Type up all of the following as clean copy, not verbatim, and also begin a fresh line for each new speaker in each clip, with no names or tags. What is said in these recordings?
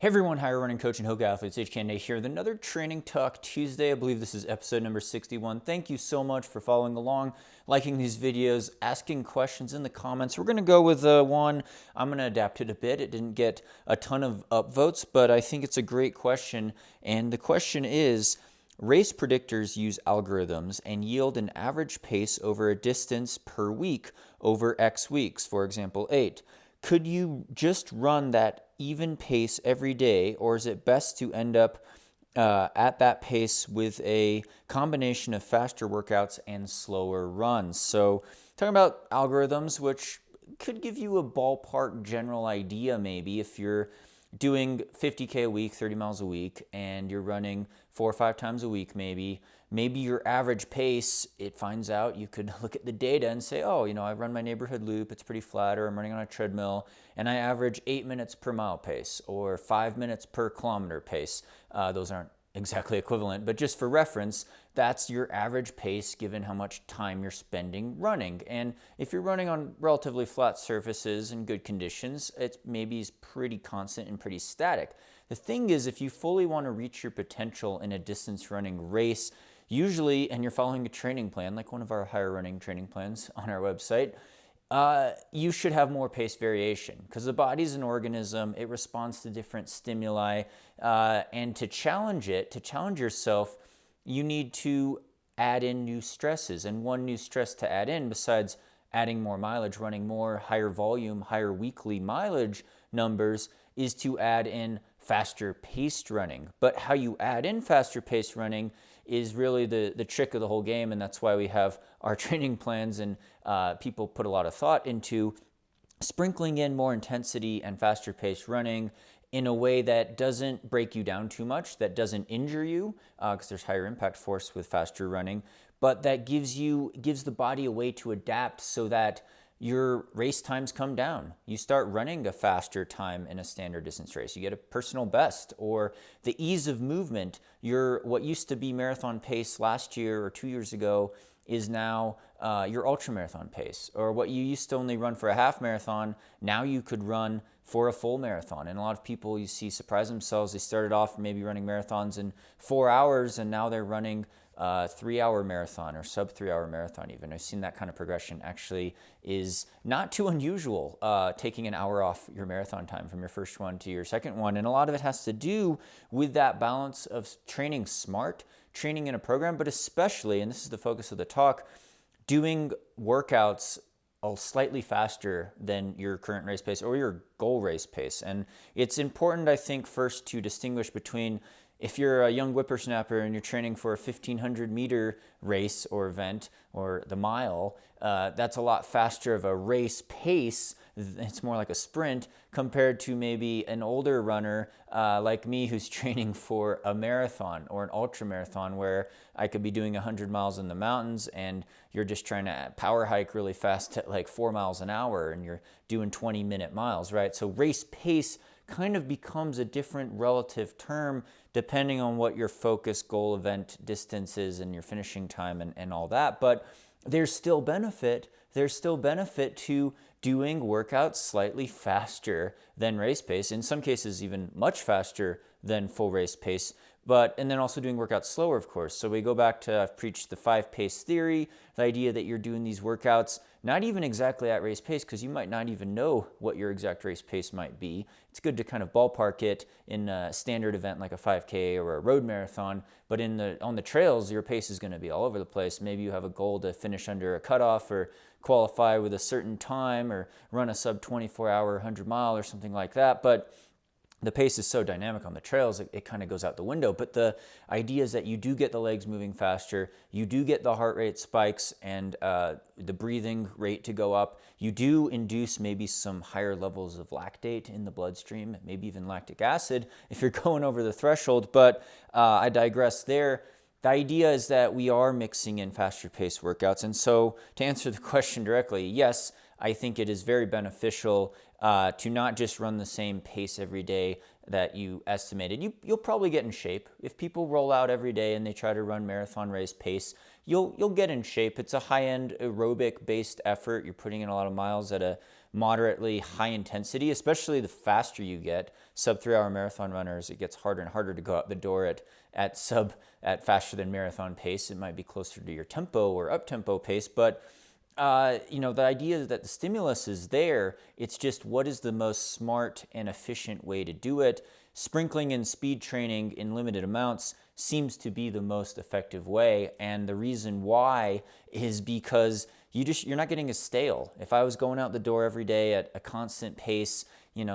Hey everyone, hi, running coach and Hoke Athletes, Canaday here with another Training Talk Tuesday. I believe this is episode number 61. Thank you so much for following along, liking these videos, asking questions in the comments. We're going to go with one. I'm going to adapt it a bit. It didn't get a ton of upvotes, but I think it's a great question. And the question is, race predictors use algorithms and yield an average pace over a distance per week over X weeks, for example, 8. Could you just run that even pace every day, or is it best to end up at that pace with a combination of faster workouts and slower runs? So talking about algorithms, which could give you a ballpark general idea maybe if you're doing 50K a week, 30 miles a week, and you're running 4 or 5 times a week maybe your average pace, it finds out, you could look at the data and say, oh, I run my neighborhood loop, it's pretty flat, or I'm running on a treadmill, and I average 8 minutes per mile pace, or 5 minutes per kilometer pace. Those aren't exactly equivalent, but just for reference, that's your average pace given how much time you're spending running. And if you're running on relatively flat surfaces in good conditions, it maybe is pretty constant and pretty static. The thing is, if you fully want to reach your potential in a distance running race, usually, and you're following a training plan, like one of our higher running training plans on our website, you should have more pace variation because the body's an organism. It responds to different stimuli. And to challenge yourself, you need to add in new stresses. And one new stress to add in, besides adding more mileage, running more, higher volume, higher weekly mileage numbers, is to add in faster paced running. But how you add in faster paced running is really the trick of the whole game, and that's why we have our training plans, and people put a lot of thought into sprinkling in more intensity and faster paced running in a way that doesn't break you down too much, that doesn't injure you, because there's higher impact force with faster running, but that gives the body a way to adapt so that your race times come down. You start running a faster time in a standard distance race. You get a personal best, or the ease of movement. What used to be marathon pace last year or 2 years ago is now your ultramarathon pace. Or what you used to only run for a half marathon, now you could run for a full marathon. And a lot of people you see surprise themselves. They started off maybe running marathons in 4 hours, and now they're running 3-hour marathon or sub 3-hour marathon even. I've seen that kind of progression actually is not too unusual, taking an hour off your marathon time from your first one to your second one. And a lot of it has to do with that balance of training smart, training in a program, but especially, and this is the focus of the talk, doing workouts slightly faster than your current race pace or your goal race pace. And it's important, I think, first to distinguish between, if you're a young whippersnapper and you're training for a 1,500 meter race or event or the mile, that's a lot faster of a race pace. It's more like a sprint compared to maybe an older runner like me who's training for a marathon or an ultra marathon, where I could be doing 100 miles in the mountains and you're just trying to power hike really fast at like 4 miles an hour and you're doing 20-minute miles, right? So race pace kind of becomes a different relative term depending on what your focus goal event distance is and your finishing time and all that. But there's still benefit to doing workouts slightly faster than race pace, in some cases even much faster than full race pace, and then also doing workouts slower, of course. So we go back to, I've preached the 5-pace theory, the idea that you're doing these workouts not even exactly at race pace, because you might not even know what your exact race pace might be. It's good to kind of ballpark it in a standard event like a 5K or a road marathon, but on the trails, your pace is going to be all over the place. Maybe you have a goal to finish under a cutoff or qualify with a certain time or run a sub 24-hour 100 mile or something like that, but the pace is so dynamic on the trails, it kind of goes out the window. But the idea is that you do get the legs moving faster, you do get the heart rate spikes and the breathing rate to go up. You do induce maybe some higher levels of lactate in the bloodstream, maybe even lactic acid if you're going over the threshold. But I digress there. The idea is that we are mixing in faster paced workouts. And so to answer the question directly, yes, I think it is very beneficial to not just run the same pace every day that you estimated. You'll probably get in shape. If people roll out every day and they try to run marathon race pace, you'll get in shape. It's a high-end aerobic-based effort. You're putting in a lot of miles at a moderately high intensity, especially the faster you get. Sub 3-hour marathon runners, it gets harder and harder to go out the door at faster than marathon pace. It might be closer to your tempo or up tempo pace, but the idea is that the stimulus is there. It's just what is the most smart and efficient way to do it. Sprinkling in speed training in limited amounts seems to be the most effective way. And the reason why is because you're not getting as stale. If I was going out the door every day at a constant pace,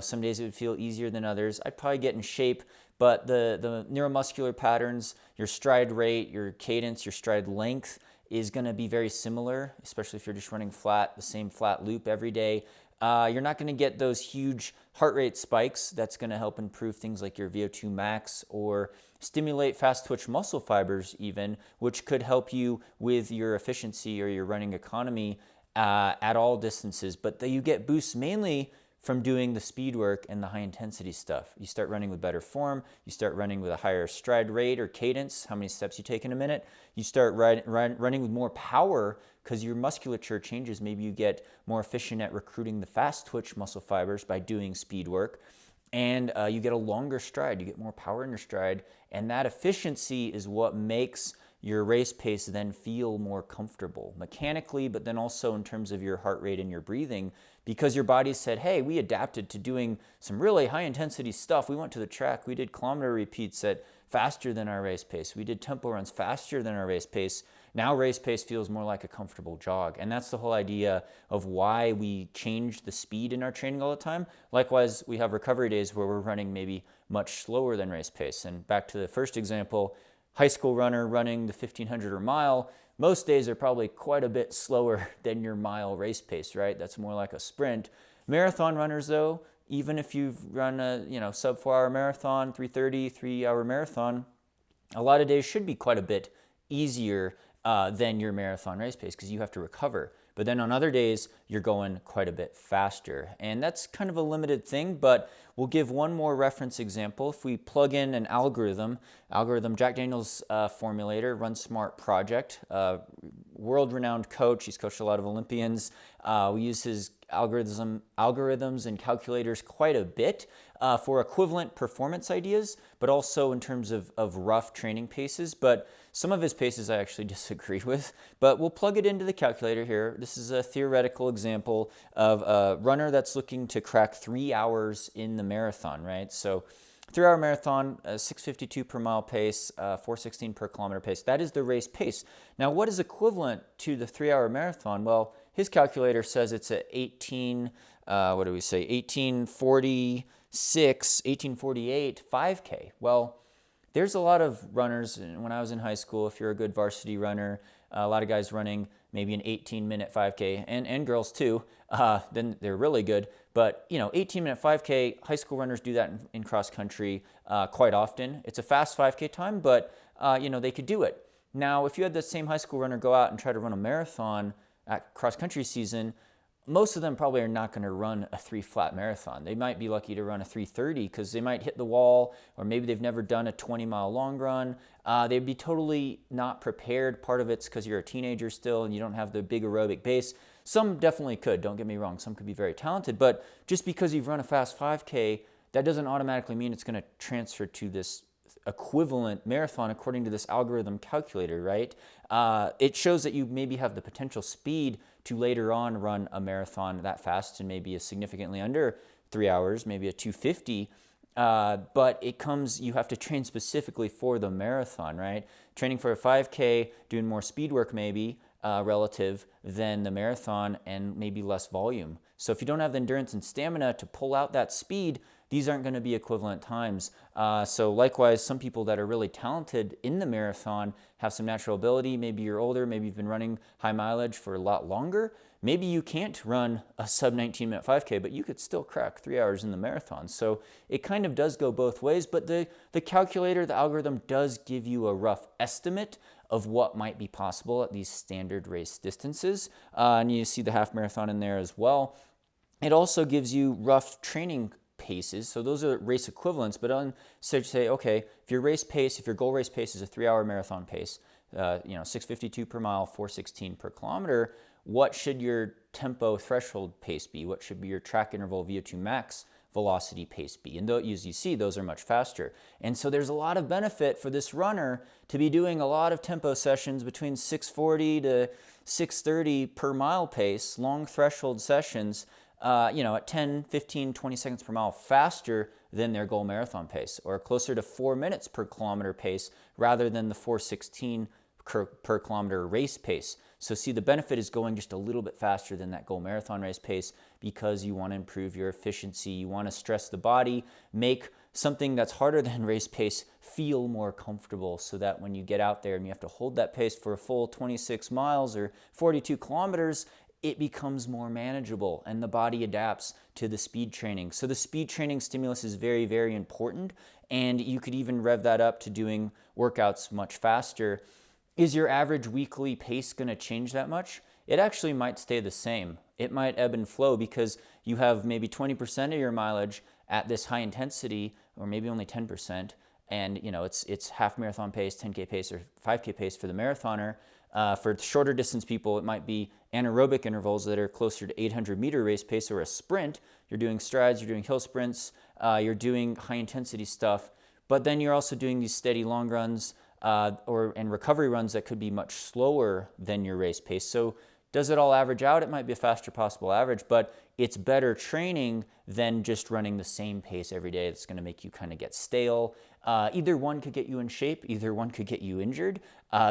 some days it would feel easier than others. I'd probably get in shape, but the neuromuscular patterns, your stride rate, your cadence, your stride length is going to be very similar, especially if you're just running flat, the same flat loop every day. You're not going to get those huge heart rate spikes. That's going to help improve things like your VO2 max or stimulate fast twitch muscle fibers even, which could help you with your efficiency or your running economy at all distances. But you get boosts mainly from doing the speed work and the high intensity stuff. You start running with better form, you start running with a higher stride rate or cadence, how many steps you take in a minute. You start running with more power because your musculature changes. Maybe you get more efficient at recruiting the fast twitch muscle fibers by doing speed work. And you get a longer stride, you get more power in your stride. And that efficiency is what makes your race pace then feel more comfortable mechanically, but then also in terms of your heart rate and your breathing, because your body said, hey, we adapted to doing some really high intensity stuff. We went to the track, we did kilometer repeats at faster than our race pace. We did tempo runs faster than our race pace. Now race pace feels more like a comfortable jog. And that's the whole idea of why we change the speed in our training all the time. Likewise, we have recovery days where we're running maybe much slower than race pace. And back to the first example, high school runner running the 1500 or mile, most days are probably quite a bit slower than your mile race pace, right? That's more like a sprint. Marathon runners though, even if you've run a sub 4-hour marathon, 3:30, 3-hour marathon, a lot of days should be quite a bit easier than your marathon race pace because you have to recover. But then on other days, you're going quite a bit faster. And that's kind of a limited thing, but we'll give one more reference example. If we plug in an algorithm, Jack Daniels formulator, Run Smart project, world-renowned coach. He's coached a lot of Olympians. We use his algorithms and calculators quite a bit for equivalent performance ideas, but also in terms of rough training paces. But some of his paces I actually disagree with, but we'll plug it into the calculator here. This is a theoretical example of a runner that's looking to crack 3 hours in the marathon, right? So 3-hour marathon, 6:52 per mile pace, 4:16 per kilometer pace. That is the race pace. Now, what is equivalent to the 3-hour marathon? Well, his calculator says it's at 1846, 1848, 5K. Well, there's a lot of runners, when I was in high school, if you're a good varsity runner, a lot of guys running maybe an 18-minute 5K, and girls too, then they're really good. But, 18-minute 5K, high school runners do that in cross country quite often. It's a fast 5K time, but, they could do it. Now, if you had the same high school runner go out and try to run a marathon at cross country season, most of them probably are not going to run a 3 flat marathon. They might be lucky to run a 3:30 because they might hit the wall, or maybe they've never done a 20-mile long run. They'd be totally not prepared. Part of it's because you're a teenager still and you don't have the big aerobic base. Some definitely could, don't get me wrong. Some could be very talented, but just because you've run a fast 5K, that doesn't automatically mean it's going to transfer to this equivalent marathon according to this algorithm calculator, right? It shows that you maybe have the potential speed to later on run a marathon that fast and maybe a significantly under 3 hours, maybe a 2:50. But you have to train specifically for the marathon, right? Training for a 5K, doing more speed work maybe relative than the marathon, and maybe less volume. So if you don't have the endurance and stamina to pull out that speed, these aren't going to be equivalent times. So likewise, some people that are really talented in the marathon have some natural ability. Maybe you're older, maybe you've been running high mileage for a lot longer. Maybe you can't run a sub 19-minute 5K, but you could still crack 3 hours in the marathon. So it kind of does go both ways, but the calculator, the algorithm does give you a rough estimate of what might be possible at these standard race distances. And you see the half marathon in there as well. It also gives you rough training paces. So those are race equivalents, but so say, okay, if your goal race pace is a 3-hour marathon pace, 6:52 per mile, 4:16 per kilometer, what should your tempo threshold pace be? What should be your track interval VO2 max velocity pace be? And as you see, those are much faster. And so there's a lot of benefit for this runner to be doing a lot of tempo sessions between 640 to 630 per mile pace, long threshold sessions, at 10, 15, 20 seconds per mile faster than their goal marathon pace, or closer to 4 minutes per kilometer pace rather than the 4:16 per kilometer race pace. So see, the benefit is going just a little bit faster than that goal marathon race pace because you want to improve your efficiency. You want to stress the body, make something that's harder than race pace feel more comfortable, so that when you get out there and you have to hold that pace for a full 26 miles or 42 kilometers, it becomes more manageable and the body adapts to the speed training. So the speed training stimulus is very, very important, and you could even rev that up to doing workouts much faster. Is your average weekly pace going to change that much? It actually might stay the same. It might ebb and flow because you have maybe 20% of your mileage at this high intensity, or maybe only 10%, and it's half marathon pace, 10K pace, or 5K pace for the marathoner. For shorter distance people, it might be anaerobic intervals that are closer to 800-meter race pace, or a sprint. You're doing strides, you're doing hill sprints, you're doing high-intensity stuff, but then you're also doing these steady long runs and recovery runs that could be much slower than your race pace. So does it all average out? It might be a faster possible average, but it's better training than just running the same pace every day. It's going to make you kind of get stale. Either one could get you in shape, either one could get you injured.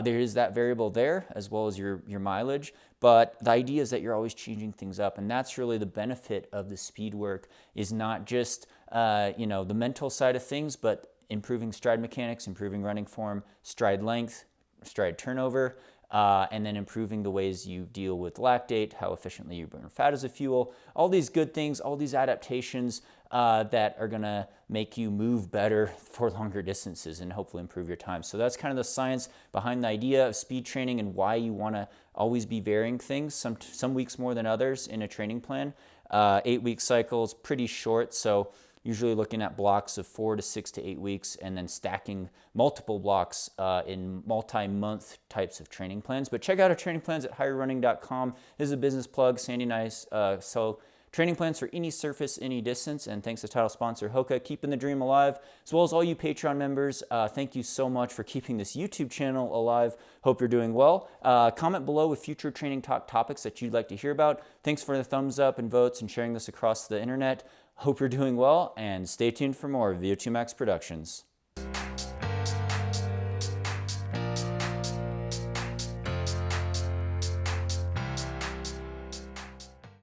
There is that variable there, as well as your mileage, but the idea is that you're always changing things up, and that's really the benefit of the speed work, is not just the mental side of things, but improving stride mechanics, improving running form, stride length, stride turnover, and then improving the ways you deal with lactate, how efficiently you burn fat as a fuel, all these good things, all these adaptations that are going to make you move better for longer distances and hopefully improve your time. So that's kind of the science behind the idea of speed training and why you want to always be varying things, some weeks more than others in a training plan. 8-week cycles, pretty short, so usually looking at blocks of 4 to 6 to 8 weeks, and then stacking multiple blocks in multi-month types of training plans. But check out our training plans at higherrunning.com. This is a business plug. Sandy and I sell training plans for any surface, any distance, and thanks to title sponsor Hoka, keeping the dream alive, as well as all you Patreon members. Thank you so much for keeping this YouTube channel alive. Hope you're doing well. Comment below with future training talk topics that you'd like to hear about. Thanks for the thumbs up and votes and sharing this across the internet. Hope you're doing well, and stay tuned for more VO2 Max Productions.